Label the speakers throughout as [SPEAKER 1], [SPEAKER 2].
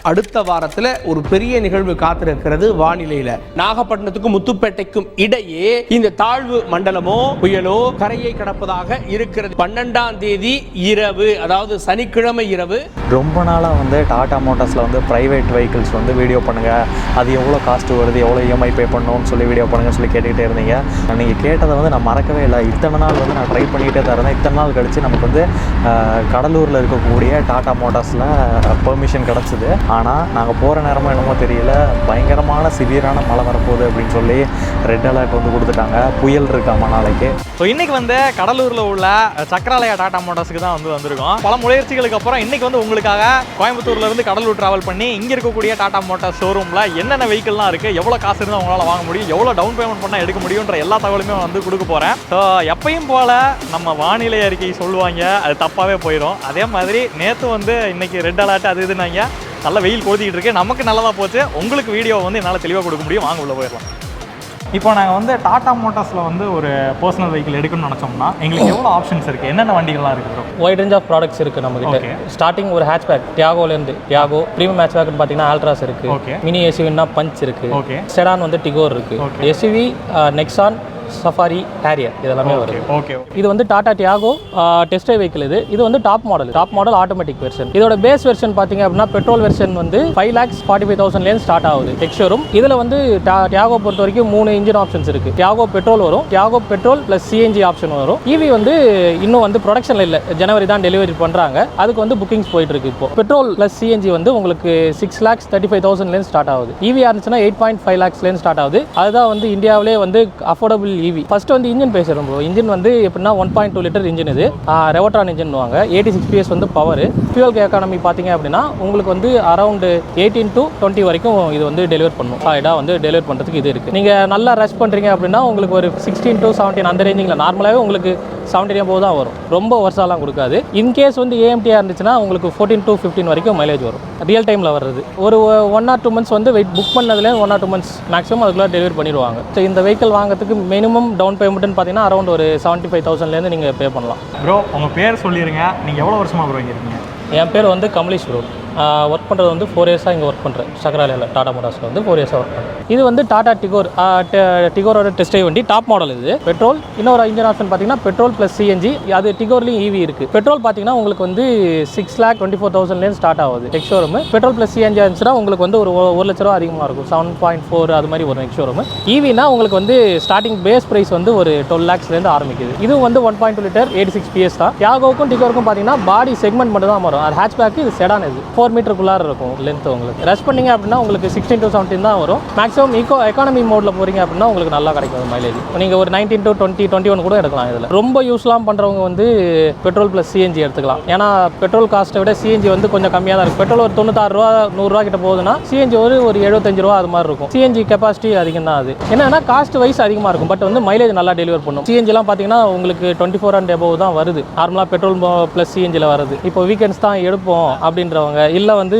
[SPEAKER 1] அடுத்த வாரத்தில் ஒரு பெரிய நிகழ்வு காத்திருக்கிறது வானிலையில. நாகப்பட்டினத்துக்கும் முத்துப்பேட்டைக்கும் இடையே இந்த தாழ்வு மண்டலமோ புயலோ கரையை கடப்பதாக இருக்கிறது. 12ஆம் தேதி இரவு, அதாவது சனிக்கிழமை இரவு.
[SPEAKER 2] ரொம்ப நாளாக வந்து டாடா மோட்டார்ஸில் வந்து ப்ரைவேட் வெஹிக்கிள்ஸ் வந்து வீடியோ பண்ணுங்கள், அது எவ்வளோ காஸ்ட்டு வருது, எவ்வளோ இஎம்ஐ பே பண்ணணும்னு சொல்லி வீடியோ பண்ணுங்கன்னு சொல்லி கேட்டுக்கிட்டே இருந்தீங்க. நீங்கள் கேட்டதை வந்து நான் மறக்கவே இல்லை. இத்தனை நாள் வந்து நான் ட்ரை பண்ணிக்கிட்டே தான் இருந்தேன். இத்தனை நாள் கழித்து நமக்கு வந்து கடலூரில் இருக்கக்கூடிய டாடா மோட்டார்ஸில் பெர்மிஷன் கிடச்சிது. ஆனால் நாங்கள் போகிற நேரமும் என்னமோ தெரியல, பயங்கரமான சிவியரான மழை வரப்போகுது அப்படின்னு சொல்லி ரெட் அலர்ட் வந்து கொடுத்துட்டாங்க. புயல் இருக்காமா நாளைக்கு.
[SPEAKER 3] ஸோ இன்றைக்கி வந்து கடலூரில் உள்ள சக்கராலயா டாடா மோட்டார்ஸுக்கு தான் வந்திருக்கோம். பல முயற்சிகளுக்கு அப்புறம் இன்றைக்கி வந்து உங்களுக்காக கோயம்புத்தூர்லேருந்து கடலூர் ட்ராவல் பண்ணி இங்கே இருக்கக்கூடிய டாடா மோட்டார்ஸ் ஷோரூமில் என்னென்ன வெஹிக்கிள்லாம் இருக்குது, எவ்வளோ காசு இருந்தால் உங்களால் வாங்க முடியும், எவ்வளோ டவுன் பேமெண்ட் பண்ணால் எடுக்க முடியுன்ற எல்லா தகவலுமே வந்து கொடுக்க போகிறேன். ஸோ எப்பயும் போல் நம்ம வானிலை அறிக்கை சொல்லுவாங்க, அது தப்பாகவே போயிடும். அதே மாதிரி நேற்று வந்து இன்றைக்கி ரெட் அலர்ட் அது இதுனாங்க, நல்ல வெயில் கொளுத்திக்கிட்டு இருக்கு. நமக்கு நல்லதாக போச்சு, உங்களுக்கு வீடியோ வந்து என்னால் தெளிவாக கொடுக்க முடியும். வாங்க உள்ள போயிடலாம். இப்போ நாங்கள் வந்து டாடா மோட்டார்ஸில் வந்து ஒரு பர்சனல் வெஹிக்கிள் எடுக்கணும்னு நினச்சோம்னா எங்களுக்கு எவ்வளோ ஆப்ஷன்ஸ் இருக்குது, என்னென்ன வண்டிகள்லாம் இருக்குது?
[SPEAKER 4] வைட் ரேஞ்ச் ஆஃப் ப்ராடக்ட்ஸ் இருக்குது நம்மகிட்ட. ஸ்டார்டிங் ஒரு ஹேட்ச்பேக் டியாகோலேருந்து, டியாகோ ப்ரீமியம் ஹேட்ச்பேக்னு பார்த்தீங்கன்னா ஆல்ட்ராஸ் இருக்குது, மினி எஸ்யூவின்னா பஞ்ச் இருக்குது, செடான் வந்து டிகோர் இருக்குது, எஸ்யூவி நெக்ஸான், சஃபாரி, ஹேரியர் இதெல்லாமே வருது.
[SPEAKER 3] ஓகே,
[SPEAKER 4] இது வந்து Tata Tiago test drive vehicle. இது வந்து டாப் மாடல் ஆட்டோமேட்டிக் வெர்ஷன். இதோட பேஸ் வெர்ஷன் பார்த்தீங்க அப்படின்னா பெட்ரோல் வெர்ஷன் வந்து 5,45,000 ஸ்டார்ட் ஆகுது எக்ஸ்ஷோரூம். இதில் வந்து டியாகோ பொறுத்த வரைக்கும் 3 இன்ஜின் ஆப்ஷன்ஸ் இருக்குது. டியாகோ பெட்ரோல் வரும், Tiago petrol plus CNG option வரும். இவி வந்து இன்னும் வந்து ப்ரொடக்ஷனில் இல்லை, ஜனவரி தான் டெலிவரி பண்ணுறாங்க. அதுக்கு வந்து புக்கிங்ஸ் போயிட்டு இருக்கு. இப்போ பெட்ரோல் ப்ளஸ் சிஎன்ஜி வந்து உங்களுக்கு 6,35,000 ஸ்டார்ட் ஆகுது. இவி இருந்துச்சுன்னா 8.5 lakhs ஸ்டார்ட் ஆகுது. அதுதான் வந்து இந்தியாவிலே வந்து அஃபோர்டபுள் EV. ஃபர்ஸ்ட் வந்து இன்ஜின் பேசுகிறோம் ப்ரோ. இன்ஜின் வந்து எப்படின்னா 1.2 லிட்டர் இன்ஜின். இது ரெவட்ரான் இன்ஜின் வாங்க. 86 PS வந்து பவர். ஃபியூல் எக்கானமி பார்த்தீங்க அப்படின்னா உங்களுக்கு வந்து அரௌண்ட் 18 to 20 வரைக்கும் இது வந்து டெலிவர் பண்ணும். சாலிடாக வந்து டெலிவர் பண்ணுறதுக்கு இது இருக்குது. நீங்கள் நல்லா ரஷ் பண்ணுறீங்க அப்படின்னா உங்களுக்கு ஒரு 16 to 17 அந்த ரேஞ்சிங்கில் நார்மலாகவே உங்களுக்கு 17 above தான் வரும். ரொம்ப வருஷம்லாம் கொடுக்காது. இன்கேஸ் வந்து ஏஎம்டியாக இருந்துச்சுன்னா உங்களுக்கு 14 to 15 வரைக்கும் மைலேஜ் வரும். ரியல் டைமில் வர்றது ஒரு 1 or 2 months வந்து வெயிட் புக் பண்ணதுலேயே 1 or 2 months மேக்ஸிமம் அதுக்குள்ளே டெலிவரி பண்ணிடுவாங்க. ஸோ இந்த வெஹிக்கிள் வாங்குறதுக்கு மினிமம் டவுன் பேமெண்ட்னு பார்த்தீங்கன்னா அரௌண்ட் ஒரு 75,000 நீங்கள் பே பண்ணலாம்.
[SPEAKER 3] ப்ரோ உங்கள் பேர் சொல்லிடுங்க, நீங்கள் எவ்வளோ வருஷமாக ப்ரோ இங்கே இருக்கீங்க?
[SPEAKER 4] என் பேர் வந்து கமலேஷ் ப்ரோ. ஒர்க் பண்ணுறது வந்து 4 years இங்கே ஒர்க் பண்ணுறேன். ஷக்ராலயாவில் டாடா மோட்டார்ஸில் வந்து 4 years ஒர்க் பண்ணுறேன். இது வந்து டாடா டிகோர், டிகோரோட டெஸ்ட் ட்ரைவ் வண்டி, டாப் மாடல். இது பெட்ரோல். இன்னொரு இன்ஜின் ஆப்ஷன் பார்த்தீங்கன்னா பெட்ரோல் ப்ளஸ் சிஎன்ஜி. அது டிகோர்லேயும் EV இருக்குது. பெட்ரோல் பார்த்தீங்கன்னா உங்களுக்கு வந்து 6,24,000 ஸ்டார்ட் ஆகுது எக்ஸ்ஷோரூம். பெட்ரோல் ப்ளஸ் சிஎன்ஜி இருந்துச்சுன்னா உங்களுக்கு வந்து ஒரு 1 லட்ச ரூபா அதிகமாக இருக்கும். 7.4 அது மாதிரி வரும் எக்ஸ்ஷோரூம். EVனா உங்களுக்கு வந்து ஸ்டார்டிங் பேஸ் ப்ரைஸ் வந்து ஒரு 12 lakhs ஆரம்பிக்குது. இது வந்து 1.2 லிட்டர் 86 PS தான். டியாகோவுக்கும் டிகோருக்கும் பார்த்தீங்கன்னா பாடி செக்மெண்ட் மட்டும் தான் வரும். அது ஹேட்ச்பேக், இது செடான். இது 4 மீட்டருக்குள்ளார இருக்கும் லென்த். உங்களுக்கு ரஷ் பண்ணிங்க அப்படின்னா உங்களுக்கு 16 to 17 தான் வரும். மேக்ஸிமம் எக்கானமி மோடில் போகிறீங்க அப்படின்னா உங்களுக்கு நல்லா கிடைக்கும் மைலேஜ். நீங்கள் ஒரு 19 to 20, 21 கூட எடுக்கலாம். இதில் ரொம்ப யூஸ்லாம் பண்ணுறவங்க வந்து பெட்ரோல் ப்ளஸ் சிஎன்ஜி எடுத்துக்கலாம். ஏன்னா பெட்ரோல் காஸ்ட்டை விட சிஎன்ஜி வந்து கொஞ்சம் கம்மியாக தான் இருக்குது. பெட்ரோல் ஒரு 96 ரூபா 100 ரூபா கிட்ட போகுதுன்னா சிஎன்ஜி ஒரு 75 ரூபா அது மாதிரி இருக்கும். சிஎன்ஜி கெப்பாசிட்டி அதிகம் தான். அது என்னன்னா காஸ்ட் வைஸ் அதிகமாக இருக்கும், பட் வந்து மைலேஜ் நல்லா டெலிவர் பண்ணும். சிஎன்ஜிலாம் பார்த்தீங்கன்னா உங்களுக்கு 24 and above தான் வருது. நார்மலாக பெட்ரோல் ப்ளஸ் சிஎன்ஜியில் வருது. இப்போ வீக்கெண்ட்ஸ் தான் எடுப்போம் அப்படின்றவங்க, இல்லை வந்து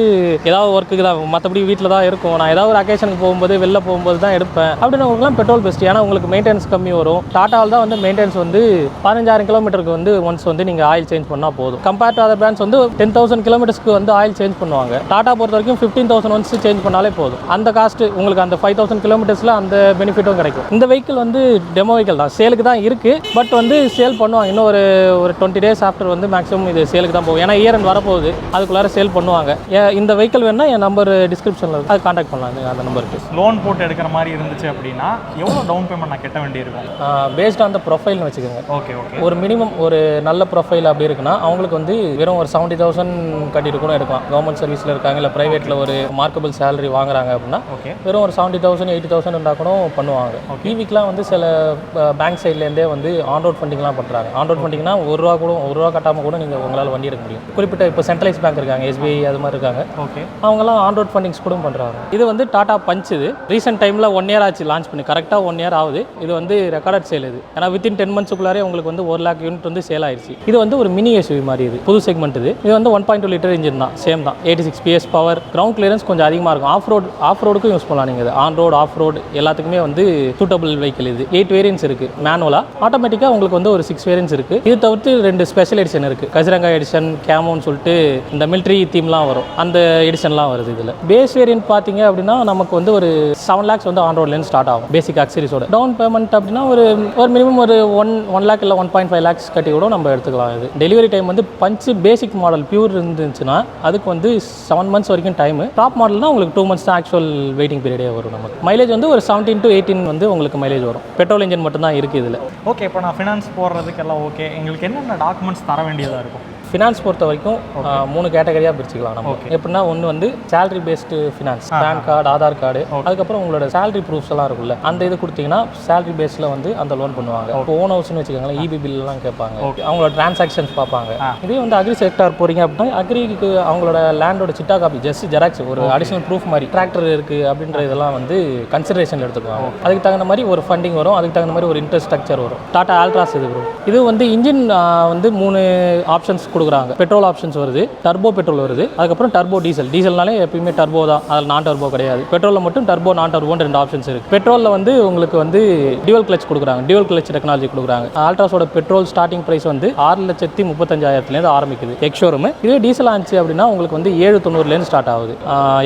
[SPEAKER 4] ஏதாவது ஒர்க்குக்கு தான், மற்றபடி வீட்டில் தான் இருக்கும், நான் ஏதாவது ஒரு அக்கேஷனுக்கு போகும்போது வெளில போகும்போது தான் எடுப்பேன் அப்படின்றவங்களுக்குலாம் பெட்ரோல் பெஸ்ட். ஏன்னா உங்களுக்கு மெயின்டெனன்ஸ் கம்மி வரும். டாட்டாவில் தான் வந்து மெயின்டெனன்ஸ் வந்து 15,000 கிலோமீட்டருக்கு வந்து ஒன்ஸ் வந்து நீங்கள் ஆயில் சேஞ்ச் பண்ணால் போதும். கம்பேர்ட் டு அதர் பிராண்ட்ஸ் வந்து 10,000 கிலோமீட்டர்ஸ்க்கு வந்து ஆயில் சேஞ்ச் பண்ணுவாங்க. டாட்டா பொறுத்த வரைக்கும் 15,000 ஒன்ஸ் சேஞ்ச் பண்ணாலே போதும். அந்த காஸ்ட் உங்களுக்கு அந்த 5,000 கிலோமீட்டர்ஸில் அந்த பெனிஃபிட்டும் கிடைக்கும். இந்த வெஹிக்கிள் வந்து டெமோ வெஹிக்கிள் தான், சேலுக்கு தான் இருக்குது. பட் வந்து சேல் பண்ணுவாங்க. இன்னும் ஒரு 20 days ஆஃப்டர் வந்து மேக்ஸிமம் இது சேலுக்கு தான் போகும். ஏன்னா இயர் எண்ட் வரப்போகுது, அதுக்குள்ளார சேல் பண்ணுவாங்க. இந்த வெஹிக்கிள் வேணா என் நம்பர் டிஸ்கிரிப்ஷனில் இருக்குது, அது கான்டாக்ட் பண்ணலாம். அந்த நம்பருக்கு
[SPEAKER 3] லோன் போட்டு எடுக்கிற மாதிரி இருந்துச்சு அப்படின்னா எவ்வளோ டவுன் பேமெண்ட் நான் கட்ட வேண்டியிருக்கும்?
[SPEAKER 4] பேஸ்ட் ஆன் த ப்ரொஃபைல்னு வச்சுக்கோங்க.
[SPEAKER 3] ஓகே.
[SPEAKER 4] ஒரு மினிமம் ஒரு நல்ல ப்ரொஃபைல் அப்படி இருக்குன்னா அவங்களுக்கு வந்து வெறும் ஒரு 70,000 கட்டிட்டு கூட எடுக்கலாம். கவர்மெண்ட் சர்வீஸில் இருக்காங்க, இல்லை ப்ரைவேட்டில் ஒரு மார்க்கபிள் சேலரி வாங்குறாங்க அப்படின்னா வெறும் ஒரு 70,000 80,000 இருந்தால் கூட பண்ணுவாங்க. EVக்கெலாம் வந்து சில பேங்க் சைட்லேருந்தே வந்து ஆன் ரோட் ஃபண்டிங்லாம் பண்ணுறாங்க. ஆன் ரோட் ஃபண்டிங்னா ஒரு ரூபா கட்டாமல் கூட நீங்கள் உங்களால் வண்டி எடுக்க முடியும். குறிப்பிட்ட இப்போ சென்ட்ரலைஸ் பேங்க் இருக்காங்க, SBI அது மாதிரி இருக்காங்க. அவங்கெல்லாம் ஆன் ரோட் ஃபண்டிங்ஸ் கூட பண்ணுறாங்க. இது வந்து டாடா பஞ்ச். இது ரீசெண்ட் டைமில் 1 year ஆச்சு லான்ச் பண்ணி, கரெக்டாக 1 year ஆகுது. இது வந்து ரெக்கார்டட் சேல். இது ஏன்னா வித்தின் 10 monthsக்குள்ளாரே உங்களுக்கு வந்து 1 lakh யூனிட் வந்து சேல் ஆயிடுச்சு. இது வந்து ஒரு மினி எஸ்யூவி மாதிரி. இது புது செக்மெண்ட். இது வந்து 1.2 லிட்டர் இன்ஜின் தான், சேம் தான். 86 PS பவர். கிரவுண்ட் கிளியரன்ஸ் கொஞ்சம் அதிகமாக இருக்கும். ஆஃப் ரோடுக்கும் யூஸ் பண்ணலாம் நீங்கள். ஆன் ரோடு ஆஃப் ரோடு எல்லாத்துக்குமே வந்து சூட்டபிள் வெஹிக்கிள். இது 8 வேரியன்ஸ் இருக்குது. மேனுவலாக ஆட்டோமேட்டிக்காக உங்களுக்கு வந்து ஒரு 6 வேரியன்ஸ் இருக்குது. இது தவிர்த்து 2 ஸ்பெஷல் எடிஷன் இருக்குது. கஜரங்கா எடிஷன், கேமோன்னு சொல்லிட்டு இந்த மிலிட்ரி தீம்லாம் இதெல்லாம் வரும், அந்த எடிஷன்லாம் வருது. இதில் பேஸ் வேரியன்ட் பார்த்தீங்க அப்படின்னா நமக்கு வந்து ஒரு 7 lakhs வந்து ஆன் ரோட்லேருந்து ஸ்டார்ட் ஆகும் பேசிக் அக்சரிஸோட. டவுன் பேமெண்ட் அப்படின்னா ஒரு மினிமம் ஒரு 1 lakh இல்லை 1.5 lakhs கட்டி கூட நம்ம எடுத்துக்கலாம். இது டெலிவரி டைம் வந்து பஞ்சு பேசிக் மாடல் பியூர் இருந்துச்சுன்னா அதுக்கு வந்து 7 months வரைக்கும் டைம். டாப் மாடல்னா உங்களுக்கு 2 months தான் ஆக்சுவல் வெயிட்டிங் பீரியடே வரும். நமக்கு மைலேஜ் வந்து ஒரு 17 to 18 வந்து உங்களுக்கு மைலேஜ் வரும். பெட்ரோல் இன்ஜின் மட்டும் தான் இருக்குது இதில்.
[SPEAKER 3] ஓகே, இப்போ நான் ஃபினான்ஸ் போடுறதுக்கெல்லாம் ஓகே, எங்களுக்கு என்னென்ன டாக்குமெண்ட்ஸ் தர வேண்டியதாக இருக்கும்?
[SPEAKER 4] ஃபினான்ஸ் பொறுத்த வரைக்கும் 3 கேட்டகரியாக பிரிச்சுக்கலாம் நம்ம. எப்படின்னா ஒன்று வந்து salary based finance, PAN card, Aadhaar card, அதுக்கப்புறம் உங்களோட சேலரி ப்ரூஃப்ஸ் எல்லாம் இருக்குல்ல, அந்த இது கொடுத்தீங்கன்னா சேலரி பேஸில் வந்து அந்த லோன் பண்ணுவாங்க. இப்போ ஓன் ஹவுஸ்னு வச்சுக்கோங்களேன், இபி பில்லாம் கேட்பாங்க, அவங்களோட டிரான்சாக்ஷன்ஸ் பார்ப்பாங்க. இதே வந்து அக்ரி செக்டார் போகிறீங்க அப்படின்னா அக்ரிக்கு அவங்களோட லேண்டோட சிட்டா காப்பி ஜஸ்ட் ஜெராக்ஸ், ஒரு அடிஷனல் ப்ரூஃப் மாதிரி டிராக்டர் இருக்குது அப்படின்ற இதெல்லாம் வந்து கன்சிடரேஷன் எடுத்துக்குவாங்க. அதுக்கு தகுந்த மாதிரி ஒரு ஃபண்டிங் வரும், அதுக்கு தகுந்த மாதிரி ஒரு இன்ட்ரெஸ்ட் ஸ்ட்ரக்சர் வரும். டாடா ஆல்ட்ராஸ் இது வரும். இது வந்து இன்ஜின் வந்து 3 ஆப்ஷன்ஸ் கொடுக்குறாங்க. பெட்ரோல் ஆப்ஷன்ஸ் வருது, டர்போ பெட்ரோல் வருது, அதுக்கப்புறம் டர்போ டீசல். டீசல்னாலே எப்பயுமே டர்போ தான், அதில் நான் டர்போ கிடையாது. பெட்ரோலில் மட்டும் டர்போ நான் டர்போன்னு 2 ஆப்ஷன்ஸ் இருக்குது. பெட்ரோலில் வந்து உங்களுக்கு வந்து டியூவல் கிளச் கொடுக்குறாங்க, டியூவல் கிளச் டெக்னாலஜி கொடுக்குறாங்க. ஆல்ட்ராஸோட பெட்ரோல் ஸ்டார்டிங் ப்ரைஸ் வந்து 6,35,000 ஆரம்பிக்குது எக்ஷோரூம். இதே டீசல் ஆச்சு அப்படின்னா உங்களுக்கு வந்து 790 ஸ்டார்ட் ஆகுது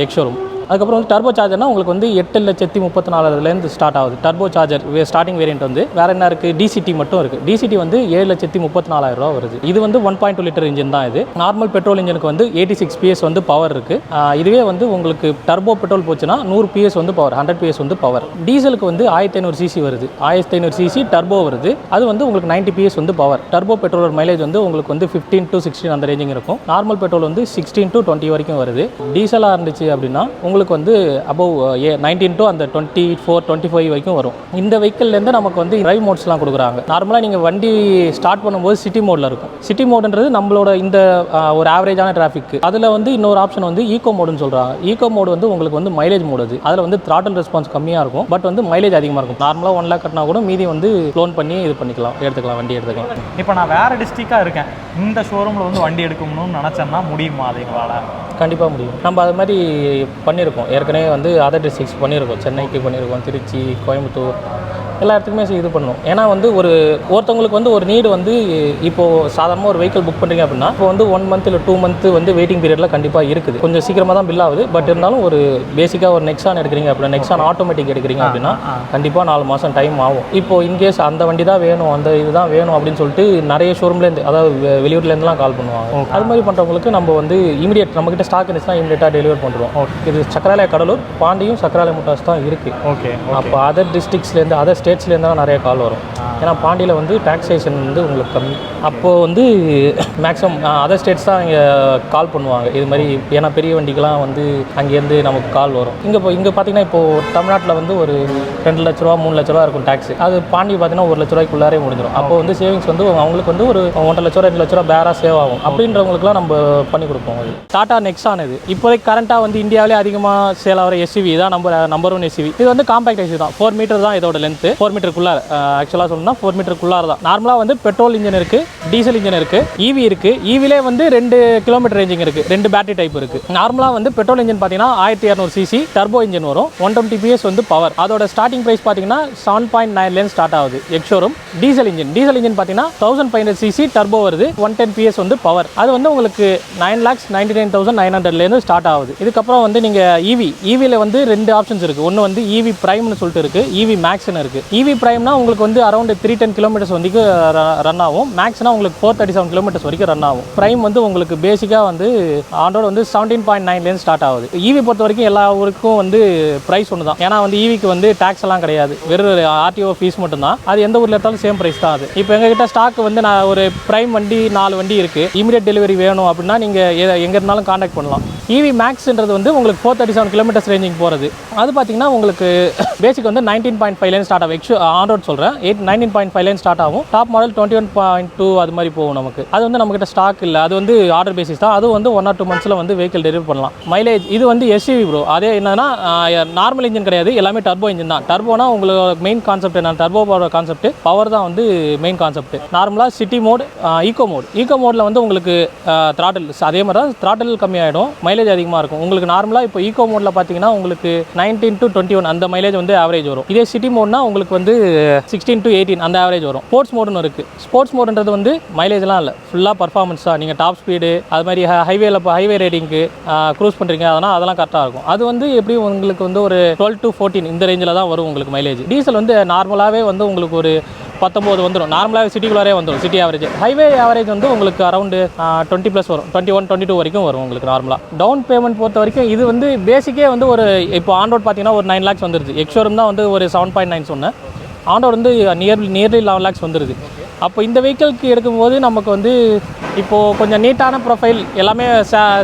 [SPEAKER 4] எக்ஷோரூம். அதுக்கப்புறம் வந்து டர்போ சார்ஜர்னா உங்களுக்கு வந்து 8,34,000 ஸ்டார்ட் ஆகுது. டர்போ சார்ஜர் ஸ்டார்டிங் வேரியன்ட் வந்து வேறு என்ன இருக்குது, டிசிடி மட்டும் இருக்குது. டிசிடி வந்து 7,34,000 வருது. இது வந்து 1.2 லிட்டர் இன்ஜின் தான். இது நார்மல் பெட்ரோல் இன்ஜினுக்கு வந்து 86 PS வந்து பவர் இருக்குது. இதுவே வந்து உங்களுக்கு டர்போ பெட்ரோல் போச்சுன்னா 100 PS வந்து பவர், 100 PS வந்து பவர். டீசலுக்கு வந்து 1500 cc வருது, 1500 cc டர்போ வருது. அது வந்து உங்களுக்கு 90 PS வந்து பவர். டர்போ பெட்ரோல் மைலேஜ் வந்து உங்களுக்கு வந்து 15 to 16 அந்த ரேஞ்சிங் இருக்கும். நார்மல் பெட்ரோல் வந்து 16 to 20 வரைக்கும் வருது. டீசலாக இருந்துச்சு அப்படின்னா உங்களுக்கு வந்து அபவ் 19 to அந்த 24, 25 வரைக்கும் வரும். இந்த வெஹிக்கிள்லேருந்து நமக்கு வந்து டிரைவ் மோட்ஸ்லாம் கொடுக்குறாங்க. நார்மலாக நீங்கள் வண்டி ஸ்டார்ட் பண்ணும்போது சிட்டி மோடில் இருக்கும். சிட்டி மோடுன்றது நம்மளோட இந்த ஒரு ஆவரேஜான டிராஃபிக். அதில் வந்து இன்னொரு ஆப்ஷன் வந்து ஈகோ மோடுன்னு சொல்கிறாங்க. ஈகோ மோடு வந்து உங்களுக்கு வந்து மைலேஜ் மோடு. அது அதில் வந்து த்ராட்டில் ரெஸ்பான்ஸ் கம்மியாக இருக்கும், பட் வந்து மைலேஜ் அதிகமாக இருக்கும். நார்மலாக 1 lakh கட்டினா கூட மீதி வந்து லோன் பண்ணி இது பண்ணிக்கலாம், எடுத்துக்கலாம், வண்டி எடுத்துக்கலாம்.
[SPEAKER 3] இப்போ நான் வேறு டிஸ்ட்ரிக்டாக இருக்கேன், இந்த ஷோரூமில் வந்து வண்டி எடுக்கணும்னு நினச்சேன்னா முடியுமா? அதுங்களால
[SPEAKER 4] கண்டிப்பாக முடியும். நம்ம அது மாதிரி பண்ணியிருக்கோம் ஏற்கனவே. வந்து அதர் டிஸ்ட்ரிக்ஸ் பண்ணியிருக்கோம், சென்னைக்கு பண்ணியிருக்கோம், திருச்சி, கோயம்புத்தூர், எல்லா இடத்துக்குமே இது பண்ணுவோம். ஏன்னா வந்து ஒருத்தவங்களுக்கு வந்து ஒரு நீடு வந்து இப்போது சாதாரணமாக ஒரு வெஹிக்கிள் புக் பண்ணுறீங்க அப்படின்னா இப்போ வந்து 1 month இல்லை 2 month வந்து வெயிட்டிங் பீரியடில் கண்டிப்பாக இருக்குது. கொஞ்சம் சீக்கிரமாக தான் பில் ஆகுது. பட் இருந்தாலும் ஒரு பேசிக்காக ஒரு நெக்ஸான் எடுக்கிறீங்க அப்படின்னா, நெக்ஸான் ஆட்டோமேட்டிக் எடுக்கிறீங்க அப்படின்னா கண்டிப்பாக 4 மாதம் டைம் ஆகும். இப்போது இன்கேஸ் அந்த வண்டி தான் வேணும், அந்த இதுதான் வேணும் அப்படின்னு சொல்லிட்டு நிறைய ஷோரூம்லேருந்து, அதாவது வெளியூர்லேருந்துலாம் கால் பண்ணுவாங்க. அது மாதிரி பண்ணுறவங்களுக்கு நம்ம வந்து இமீடியட் நம்மகிட்ட ஸ்டாக் இருந்துச்சுன்னா இமீடியட்டாக டெலிவர் பண்ணுறோம். இது சக்கராலயா கடலூர், பாண்டியும் சக்கராலயா மோட்டார்ஸ் தான் இருக்குது.
[SPEAKER 3] ஓகே.
[SPEAKER 4] அப்போ அதர் டிஸ்ட்ரிக்ஸ்லேருந்து, அதர் ஸ்டேட்ஸ்லேருந்து தான் நிறைய கால் வரும். ஏன்னா பாண்டியில் வந்து டாக்ஸேஷன் வந்து உங்களுக்கு கம்மி. அப்போது வந்து மேக்ஸிமம் அதர் ஸ்டேட்ஸ் தான் இங்கே கால் பண்ணுவாங்க இது மாதிரி. ஏன்னா பெரிய வண்டிக்கெலாம் வந்து அங்கேருந்து நமக்கு கால் வரும். இங்கே பார்த்தீங்கன்னா இப்போது தமிழ்நாட்டில் வந்து ஒரு 2 லட்ச ரூபா 3 லட்ச ரூபா இருக்கும் டேக்ஸ். அது பாண்டி பார்த்தீங்கன்னா 1 லட்ச ரூபாய்க்குள்ளாரே முடிஞ்சிடும். அப்போ வந்து சேவிங்ஸ் வந்து அவங்களுக்கு வந்து ஒரு 1.5 லட்ச ரூபா 2 லட்ச ரூபா பேராக சேவ் ஆகும். அப்படின்றவங்களுக்குலாம் நம்ம பண்ணி கொடுப்போம். அது டாடா நெக்ஸான். இது இப்போதைக்கு கரண்ட்டாக வந்து இந்தியாவிலே அதிகமாக சேல் ஆகிற எஸ்யூவி தான் நம்பர் 1 எஸ்யூவி. இது வந்து காம்பேக்ட் எஸ்யூவி தான். 4 மீட்டர் தான் இதோட லென்த்து. 4 மீட்டருக்குள்ளார ஆக்சுவலாக சொல்லணும்னா 4 மீட்டருக்குள்ளார தான். நார்மலாக வந்து பெட்ரோல் இன்ஜின் இருக்குது, டீசல் இன்ஜின் இருக்குது, ஈவி இருக்குது. ஈவிலே வந்து 2 கிலோமீட்டர் ரேஞ்சிங் இருக்குது, 2 பேட்டரி டைப் இருக்குது. நார்மலாக வந்து பெட்ரோல் இன்ஜின் பார்த்தீங்கன்னா 1200 cc டர்போ இன்ஜின் வரும், 120 PS வந்து பவர். அதோட ஸ்டார்டிங் ப்ரைஸ் பார்த்தீங்கன்னா 7.9 ஸ்டார்ட் ஆகுது எக்ஷோரூம். டீசல் இன்ஜின் பார்த்தீங்கன்னா 1500 cc டர்போ வருது, 110 PS வந்து பவர். அது வந்து உங்களுக்கு 9,99,900 ஸ்டார்ட் ஆகுது. இதுக்கப்புறம் வந்து நீங்கள் ஈவியில் வந்து 2 ஆப்ஷன்ஸ் இருக்குது. ஒன்று வந்து ஈவி பிரைம்னு சொல்லிட்டு இருக்குது, ஈவி மேக்ஸ்னு இருக்குது. ஈவி பிரைம்னா உங்களுக்கு வந்து அரௌண்ட் 310 கிலோமீட்டர்ஸ் வரைக்கும் ரன் ஆகும். மேக்ஸ்னா உங்களுக்கு 437 கிலோமீட்டர்ஸ் வரைக்கும் ரன் ஆகும். பிரைம் வந்து உங்களுக்கு பேசிக்காக வந்து ஆண்டோட வந்து 17.9 ஸ்டார்ட் ஆகுது. ஈவி பொறுத்த வரைக்கும் எல்லா ஊருக்கும் வந்து ப்ரைஸ் ஒன்று தான். ஏன்னா வந்து ஈவிக்கு வந்து டேக்ஸ் எல்லாம் கிடையாது, வெறும் ஆர்டிஓ ஃபீஸ் மட்டும்தான். அது எந்த ஊரில் எடுத்தாலும் சேம் ப்ரைஸ் தான். அது இப்போ எங்ககிட்ட ஸ்டாக் வந்து நான் ஒரு பிரைம் வண்டி 4 வண்டி இருக்குது, இமீடியட் டெலிவரி வேணும் அப்படின்னா நீங்கள் எங்கே இருந்தாலும் கான்டாக்ட் பண்ணலாம். ஈவி மேக்ஸ்ன்றது வந்து உங்களுக்கு 437 கிலோமீட்டர்ஸ் ரேஞ்சிங் போகிறது. அது பார்த்தீங்கன்னா உங்களுக்கு பேசிக் வந்து 19.5 ஸ்டார்ட் ஆகும். ஆன் ரோட் சொல்கிறேன், 19.5 ஸ்டார்ட் ஆகும். டாப் மாடல் 21.2 அது மாதிரி போகும் நமக்கு. அது வந்து நம்மகிட்ட ஸ்டாக் இல்லை, அது வந்து ஆர்டர் பேசிஸ் தான். அது வந்து 1 or 2 months வந்து வெஹிக்கிள் டெலிவரி பண்ணலாம். மைலேஜ் இது வந்து எஸ்யூவி ப்ரோ. அதே என்னன்னா நார்மல் இன்ஜின் கிடையாது, எல்லாமே டர்போ இன்ஜின் தான். டர்போனா உங்களுக்கு மெயின் கான்செப்ட் என்ன, டர்போ பவர் கான்செப்ட், பவர் தான் வந்து மெயின் கான்செப்ட். நார்மலாக சிட்டி மோட், ஈகோ மோடில் வந்து உங்களுக்கு த்ராட்டில் அதே மாதிரி தான், த்ராட்டில் கம்மியாகிடும், மைலேஜ் அதிகமாக இருக்கும். உங்களுக்கு நார்மலாக இப்போ ஈகோ மோடில் பார்த்தீங்கன்னா உங்களுக்கு 19 to 21 அந்த மைலேஜ் வந்து ஆவரேஜ் வரும். இதே சிட்டி மோட்னா உங்களுக்கு வந்து 16 to 18 அந்த ஆவரேஜ் வரும். ஸ்போர்ட்ஸ் மோடுன்னு இருக்குது. ஸ்போர்ட்ஸ் மோடுன்றது வந்து மைலேஜ்லாம் இல்லை, ஃபுல்லாக பர்ஃபார்மன்ஸ் தான். நீங்கள் டாப் ஸ்பீடு அது மாதிரி ஹைவே ரைடிங்க்கு க்ரூஸ் பண்ணுறீங்க, அதெல்லாம் கரெக்டாக இருக்கும். அது வந்து எப்படி உங்களுக்கு வந்து ஒரு 12 to 14 இந்த ரேஞ்சில் தான் வரும் உங்களுக்கு மைலேஜ். டீசல் வந்து நார்மலாகவே வந்து உங்களுக்கு ஒரு 19 வந்துடும், நார்மலாகவே சிட்டிக்குள்ளாரே வந்துடும், சிட்டி ஆவரேஜ். ஹைவே ஆவரேஜ் வந்து உங்களுக்கு அரௌண்டு 20+ வரும், 21, 22 வரைக்கும் வரும் உங்களுக்கு நார்மலாக. டவுன் பேமெண்ட் பொறுத்த வரைக்கும் இது வந்து பேசிக்கே வந்து ஒரு இப்போ ஆன் ரோட் பார்த்தீங்கன்னா ஒரு 9 lakhs வந்துருது. எக்ஷோரூம் தான் வந்து ஒரு 7.9 சொன்னேன், ஆன் ரோட் வந்து நியர்லி 11 lakhs வந்துருது. அப்போ இந்த வெஹிக்கிளுக்கு எடுக்கும்போது நமக்கு வந்து இப்போது கொஞ்சம் நீட்டான ப்ரொஃபைல் எல்லாமே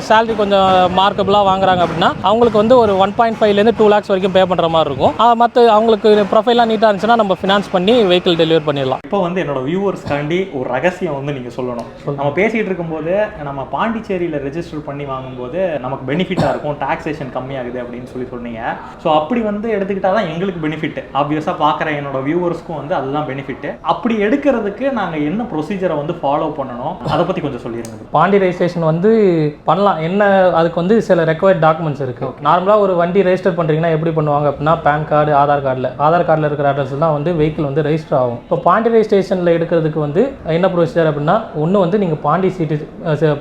[SPEAKER 4] சேலரி கொஞ்சம் மார்க்கபுளாக வாங்குறாங்க அப்படின்னா அவங்களுக்கு வந்து ஒரு 1.5லேருந்து 2 lakhs வரைக்கும் பே பண்ணுற மாதிரி இருக்கும். மற்ற அவங்களுக்கு ப்ரொஃபைலாம் நீட்டாக இருந்துச்சுன்னா நம்ம ஃபினான்ஸ் பண்ணி வெஹிக்கிள் டெலிவர் பண்ணிடலாம்.
[SPEAKER 3] இப்போ வந்து என்னோட வியூவர்ஸ்க்காண்டி ஒரு ரகசியம் வந்து நீங்கள் சொல்லணும். நம்ம பேசிகிட்டு இருக்கும்போது நம்ம பாண்டிச்சேரியில் ரெஜிஸ்டர் பண்ணி வாங்கும்போது நமக்கு பெனிஃபிட்டாக இருக்கும், டாக்ஸேஷன் கம்மியாகுது அப்படின்னு சொன்னீங்க. ஸோ அப்படி வந்து எடுத்துக்கிட்டால் தான் எங்களுக்கு பெனிஃபிட். ஆப்வியஸாக பார்க்குற என்னோட வியூவர்ஸ்க்கும் வந்து அதுதான் பெனிஃபிட். அப்படி எடுக்கிறதுக்கு நாங்கள் என்ன ப்ரொசீஜரை வந்து ஃபாலோ பண்ணணும், அதை பற்றி கொஞ்சம் சொல்லிடுங்க.
[SPEAKER 4] பாண்டி ரெஜிஸ்ட்ரேஷன் வந்து பண்ணலாம். என்ன அதுக்கு வந்து சில ரெக்வயர்ட் டாக்குமெண்ட்ஸ் இருக்குது. நார்மலாக ஒரு வண்டி ரெஜிஸ்டர் பண்ணுறீங்கன்னா எப்படி பண்ணுவாங்க அப்படின்னா பேன் கார்டு, ஆதார் கார்டில் இருக்கிற அட்ரஸ் தான் வந்து வெஹிக்கிள் வந்து ரெஜிஸ்டர் ஆகும். இப்போ பாண்டி ரெஜிஸ்ட்ரேஷனில் எடுக்கிறதுக்கு வந்து என்ன ப்ரொசீஜர் அப்படின்னா, ஒன்று வந்து நீங்கள்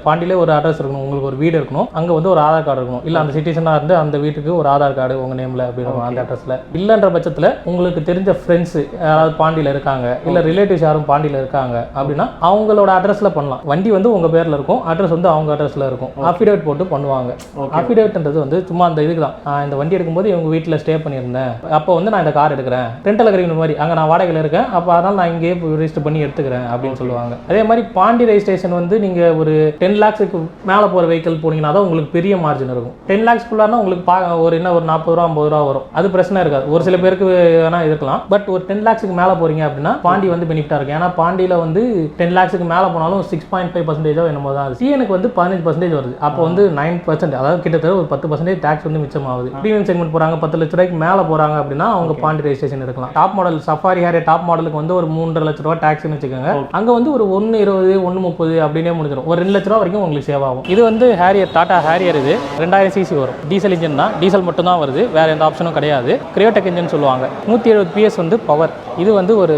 [SPEAKER 4] பாண்டியிலே ஒரு அட்ரஸ் இருக்கணும், உங்களுக்கு ஒரு வீடு இருக்கணும், அங்கே வந்து ஒரு ஆதார் கார்டு இருக்கணும். இல்லை அந்த சிட்டிசனாக இருந்து அந்த வீட்டுக்கு ஒரு ஆதார் கார்டு உங்கள் நேமில் அப்படின்னு அந்த அட்ரஸில். இல்லைன்ற பட்சத்தில் உங்களுக்கு தெரிஞ்ச ஃப்ரெண்ட்ஸு யாராவது பாண்டியில் இருக்காங்க, இல்லை ரிலேட்டிவ்ஸ் யாரும் பாண்டியில் இருக்காங்க அப்படின்னா அவங்களோட அட்ரஸில் பண்ணலாம். வண்டி வந்து உங்கள் பேரில் இருக்கும், அட்ரஸ் வந்து அவங்க அட்ரஸில் இருக்கும். அஃபிடேவிட் போட்டு பண்ணுவாங்க. அஃபிடேவிட்ன்றது வந்து சும்மா அந்த இதுக்கு தான், இந்த வண்டி எடுக்கும்போது இவங்க வீட்டில் ஸ்டே பண்ணியிருந்தேன், அப்போ வந்து நான் இந்த கார் எடுக்கிறேன், ரெண்டல் அக்ரிமெண்ட் மாதிரி, அங்கே நான் வாடகையில் இருக்கேன், அப்போ அதனால் நான் இங்கேயே ரெஜிஸ்டர் பண்ணி எடுத்துக்கிறேன் அப்படின்னு சொல்லுவாங்க. அதே மாதிரி பாண்டி ரெஜிஸ்ட்ரேஷன் வந்து நீங்கள் ஒரு 10 lakhs மேலே போகிற வெஹிக்கிள் போனீங்கன்னா தான் உங்களுக்கு பெரிய மார்ஜின் இருக்கும். 10 lakhs ஃபுல்லானா உங்களுக்கு ஒரு 40 ரூபா 50 ரூபா வரும், அது பிரச்சனை இருக்காது. ஒரு சில பேருக்கு வேணால் இருக்கலாம். பட் ஒரு 10 lakhs மேலே போகிறீங்க அப்படின்னா பாண்டி வந்து பெனிஃபிட்டாக இருக்கும். ஏன்னா பாண்டியில் வந்து 10 lakhs மேலே போனாலும் 6.5% என்னமோ தான். சிஎனுக்கு வந்து 15% வருது. அப்போ வந்து 9%, அதாவது கிட்டத்தட்ட ஒரு 10% டேக்ஸ் வந்து மிச்சமாகுது. ப்ரீமியம் செக்மெண்ட் போகிறாங்க, 10 லட்ச ரூபாய்க்கு மேலே போகிறாங்க அப்படின்னா அவங்க பாண்டி ரெஜிஸ்ட்ரேஷன் எடுக்கலாம். Top model safari Harrier top மாடலுக்கு வந்து ஒரு 3.5 லட்ச ரூபா டேக்ஸ்னு வச்சுக்கோங்க. அங்கே வந்து ஒரு 1.20 1.30 அப்படின்னே முடிஞ்சிடும். ஒரு 2 லட்ச ரூபா வரைக்கும் உங்களுக்கு சேவ் ஆகும். இது வந்து ஹேரியர், டாடா ஹேரியர். இது 2000 cc வரும். டீசல் இன்ஜின் தான், டீசல் மட்டும் தான் வருது, வேற எந்த ஆப்ஷனும் கிடையாது. கிரியோடெக் இன்ஜின் சொல்லுவாங்க. 170 PS வந்து பவர். இது வந்து ஒரு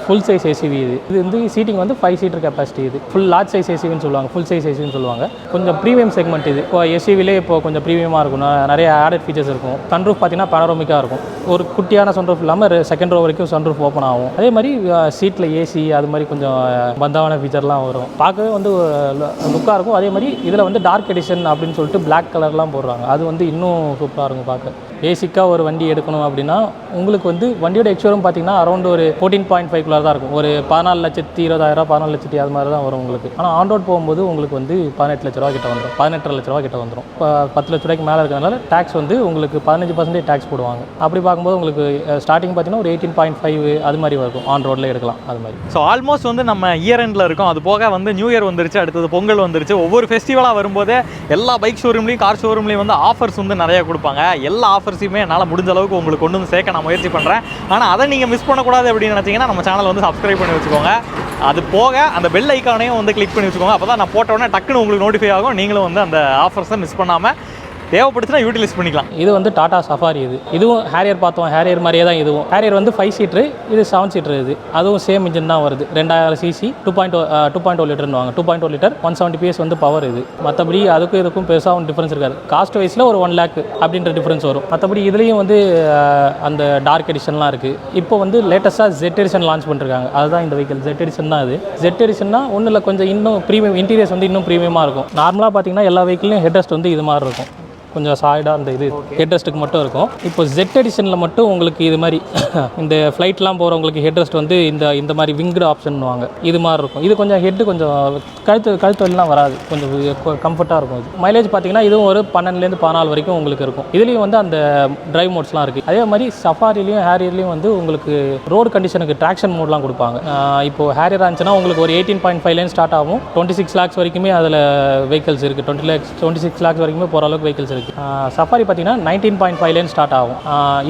[SPEAKER 4] ஃபுல் சைஸ் எஸ்யூவி. இது வந்து சீட்டிங் வந்து 5 சீட்டர் கெப்பாசிட்டி. இது ஃபுல் லார்ஜ் சைஸ் எஸ்யூவின்னு சொல்லுவாங்க, ஃபுல் சைஸ் எஸ்யூவின்னு சொல்லுவாங்க. கொஞ்சம் ப்ரீமியம் செக்மெண்ட் இது. இப்போ எஸ்யூவிலே இப்போ கொஞ்சம் ப்ரீமியமாக இருக்கும், நிறைய ஆடட் ஃபீச்சர்ஸ் இருக்கும். சன்ரூஃப் பார்த்தீங்கன்னா பேனரோமிக்காக இருக்கும். ஒரு குட்டியான சன்ரூஃப் இல்லாமல் செகண்ட் ரோ வரைக்கும் சன்ரூஃப் ஓப்பன் ஆகும். அதே மாதிரி சீட்டில் ஏசி அது மாதிரி கொஞ்சம் பந்தாவான ஃபீச்சர்லாம் வரும். பார்க்கவே வந்து லுக்காக இருக்கும். அதே மாதிரி இதில் வந்து டார்க் எடிஷன் அப்படின்னு சொல்லிட்டு பிளாக் கலர்லாம் போடுறாங்க. அது வந்து இன்னும் சூப்பராக இருக்கும் பார்க்க. பேசிக்காக ஒரு வண்டி எடுக்கணும் அப்படின்னா உங்களுக்கு வந்து வண்டியோட எக்ஸ்ஷோரூம் பார்த்தீங்கன்னா அரௌண்ட் ஒரு 14.5 தான் இருக்கும். ஒரு 14,20,000 14,00,000 அது மாதிரி தான் வரும் உங்களுக்கு. ஆனால் ஆன் ரோட் போகும்போது உங்களுக்கு வந்து 18 லட்ச ரூபா கிட்ட வந்துடும், 18.5 லட்ச ரூபா கிட்ட வந்துடும். இப்போ 10 லட்ச ரூபாய்க்கு மேலே இருக்கிறதுனால டேக்ஸ் வந்து உங்களுக்கு 15% டேக்ஸ் போடுவாங்க. அப்படி பார்க்கும்போது உங்களுக்கு ஸ்டார்டிங் பார்த்தீங்கன்னா ஒரு 18.5 அது மாதிரி வரும். ஆன் ரோட்டில் எடுக்கலாம் அது மாதிரி.
[SPEAKER 3] ஸோ ஆல்மோஸ்ட் வந்து நம்ம இயர் எண்டில் இருக்கோம். அது போக வந்து நியூ இயர் வந்துருச்சு, அடுத்தது பொங்கல் வந்துருச்சு. ஒவ்வொரு ஃபெஸ்டிவலாக வரும்போது எல்லா பைக் ஷோரூம்லேயும் கார் ஷோரூம்லேயும் வந்து ஆஃபர்ஸ் வந்து நிறைய கொடுப்பாங்க. எல்லா ஆஃபர்ஸுமே என்னால் முடிஞ்ச அளவுக்கு உங்களுக்கு கொண்டு வந்து சேர்க்க நான் முயற்சி பண்ணுறேன். ஆனால் அதை நீங்கள் மிஸ் பண்ணக்கூடாது அப்படின்னு நினச்சிங்கன்னா நம்ம சேனலை வந்து சப்ஸ்கிரைப் பண்ணி வச்சுக்கோங்க. அது போக அந்த பெல் ஐக்கானையும் வந்து கிளிக் பண்ணி வச்சுக்கோங்க. அப்போ தான் நான் போட்ட உடனே டக்குன்னு உங்களுக்கு நோட்டிஃபை ஆகும். நீங்களும் வந்து அந்த ஆஃபர்ஸை மிஸ் பண்ணாமல் தேவைப்படுச்சுனா யூட்டிலைஸ் பண்ணிக்கலாம்.
[SPEAKER 4] இது வந்து டாடா சஃபாரி. இதுவும் ஹேரியர் பார்த்தோம், ஹேரியர் மாதிரியே தான் இதுவும். ஹேரியர் வந்து 5 சீட்ரு, இது 7 சீட்ரு. இது அதுவும் சேம் இன்ஜின் தான் வருது. 2000 cc 2.0 லிட்டர்னுவாங்க. 2.0 லிட்டர் 170 PS வந்து பவர். இது மற்றபடி அதுக்கும் இதுக்கும் பெருசாக டிஃப்ரென்ஸ் இருக்காது. காஸ்ட் வைஸில் ஒரு 1 lakh அப்படின்ற டிஃப்ரென்ஸ் வரும். மற்றபடி இதுலேயும் வந்து அந்த டார்க் எடிஷன்லாம் இருக்குது. இப்போ வந்து லேட்டஸ்ட்டாக ஜெட் எடிஷன் லான்ச் பண்ணிருக்காங்க. அதுதான் இந்த வெஹிக்கிள். ஜெட் எடிஷன் தான் இது. ஜெட் எடிஷன்னா ஒன்றும் இல்லை, கொஞ்சம் இன்னும் ப்ரீமியம், இன்டீரியர்ஸ் வந்து இன்னும் ப்ரீமியமாக இருக்கும். நார்மலாக பார்த்தீங்கன்னா எல்லா வெஹிக்கிளையும் ஹெட்ரெஸ்ட் வந்து இது மாதிரி இருக்கும், கொஞ்சம் சாய்டாக அந்த இது ஹெட்ரெஸ்ட்டுக்கு மட்டும் இருக்கும். இப்போ ஜெட் எடிஷனில் மட்டும் உங்களுக்கு இது மாதிரி இந்த ஃப்ளைட்லாம் போகிறவங்களுக்கு ஹெட்ரெஸ்ட் வந்து இந்த மாதிரி விங்டு ஆப்ஷன்வாங்க, இது மாதிரி இருக்கும். இது கொஞ்சம் ஹெட்டு கொஞ்சம் கழுத்து வலிலாம் வராது, கொஞ்சம் கம்ஃபர்ட்டாக இருக்கும். இது மைலேஜ் பார்த்தீங்கன்னா இதுவும் ஒரு 12லேருந்து 14 வரைக்கும் உங்களுக்கு இருக்கும். இதுலேயும் வந்து அந்த டிரைவ் மோட்ஸ்லாம் இருக்குது. அதே மாதிரி சஃபாரிலையும் ஹேரியர்லையும் வந்து உங்களுக்கு ரோடு கண்டிஷனுக்கு ட்ராக்ஷன் மோட்லாம் கொடுப்பாங்க. இப்போது ஹேரியர் இருந்துச்சுன்னா உங்களுக்கு ஒரு 18.5 ஸ்டார்ட் ஆகும். 26 lakhs வரைக்குமே அதில் வெஹிக்கல்ஸ் இருக்குது. 26 lakhs வரைக்குமே போகிற அளவுக்கு வெஹிக்கல்ஸ் இருக்குது. சஃபாரி பார்த்தீங்கன்னா 19.5 ஸ்டார்ட் ஆகும்.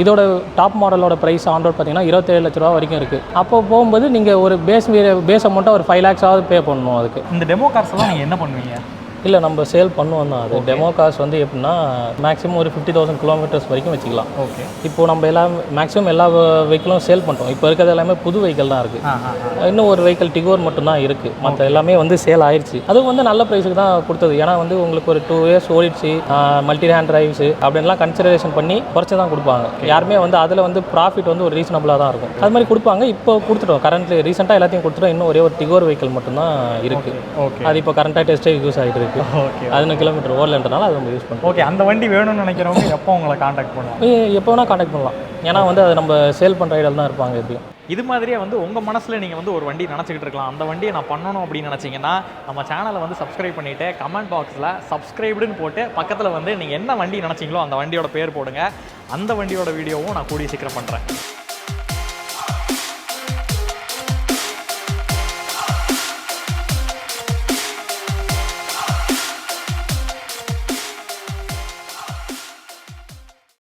[SPEAKER 4] இதோட டாப் மாடலோட ப்ரைஸ் ஆன் ரோட் பார்த்தீங்கன்னா 27 லட்ச ரூபா வரைக்கும் இருக்குது. அப்போ போகும்போது நீங்கள் ஒரு பேஸ் அமௌண்ட்டாக ஒரு 5 lakhs பே பண்ணணும். அதுக்கு
[SPEAKER 3] இந்த டெமோ கார்ஸ் எல்லாம் நீங்கள் என்ன பண்ணுவீங்க?
[SPEAKER 4] இல்லை நம்ம சேல் பண்ணுவோம் தான். அது டெமோ காஸ்ட் வந்து எப்படின்னா மேக்ஸிமம் ஒரு 50,000 கிலோமீட்டர்ஸ் வரைக்கும் வச்சுக்கலாம்.
[SPEAKER 3] ஓகே.
[SPEAKER 4] இப்போ நம்ம மேக்ஸிமம் எல்லா வெஹிக்கிளும் சேல் பண்ணுறோம். இப்போ இருக்கிறது எல்லாமே புது வெஹிக்கிள் தான் இருக்குது. இன்னும் ஒரு வெஹிக்கிள் டிகோர் மட்டும்தான் இருக்குது. மற்ற எல்லாமே வந்து சேல் ஆயிடுச்சு. அதுவும் வந்து நல்ல ப்ரைஸுக்கு தான் கொடுத்தது. ஏன்னா வந்து உங்களுக்கு ஒரு 2 years ஓடிடுச்சு, மல்டி ஹேண்ட் டிரைவ்ஸு அப்படின்லாம் கன்சிடரேஷன் பண்ணி குறைச்சி தான் கொடுப்பாங்க. யாருமே வந்து அதில் வந்து ப்ராஃபிட் வந்து ஒரு ரீசனபிளாக தான் இருக்கும். அது மாதிரி கொடுப்பாங்க. இப்போ கொடுத்துட்டோம். கரண்ட்லி ரீசெண்டாக எல்லாத்தையும் கொடுத்துட்டோம். இன்னும் ஒரே ஒரு டிகோர் வெஹிக்கிள் மட்டும்தான் இருக்குது.
[SPEAKER 3] ஓகே.
[SPEAKER 4] அது இப்போ கரண்ட்டாக டெஸ்ட்டே யூஸ் ஆகிட்டு இருக்கு.
[SPEAKER 3] ஓகே.
[SPEAKER 4] 11 கிலோமீட்டர் ஓடலன்றனால அதை நம்ம யூஸ் பண்ணுறோம்.
[SPEAKER 3] ஓகே. அந்த வண்டி வேணும்னு நினைக்கிறவங்க எப்போ உங்களை காண்டாக்ட் பண்ணுவாங்க?
[SPEAKER 4] எப்போ வேணால் காண்டாக்ட் பண்ணலாம். ஏன்னா வந்து அது நம்ம சேல் பண்ணுற ஐடியாவில் தான் இருப்பாங்க எப்படியும்.
[SPEAKER 3] இது மாதிரியே வந்து உங்கள் மனசில் நீங்கள் வந்து ஒரு வண்டி நினச்சிக்கிட்டு இருக்கலாம். அந்த வண்டியை நான் பண்ணணும் அப்படின்னு நினச்சிங்கன்னா நம்ம சேனலை வந்து சப்ஸ்கிரைப் பண்ணிவிட்டு கமெண்ட் பாக்ஸில் சப்ஸ்கிரைப்டுன்னு போட்டு பக்கத்தில் வந்து நீங்கள் என்ன வண்டி நினச்சிங்களோ அந்த வண்டியோட பேர் போடுங்க. அந்த வண்டியோட வீடியோவும் நான் கூடிய சீக்கிரம் பண்ணுறேன்.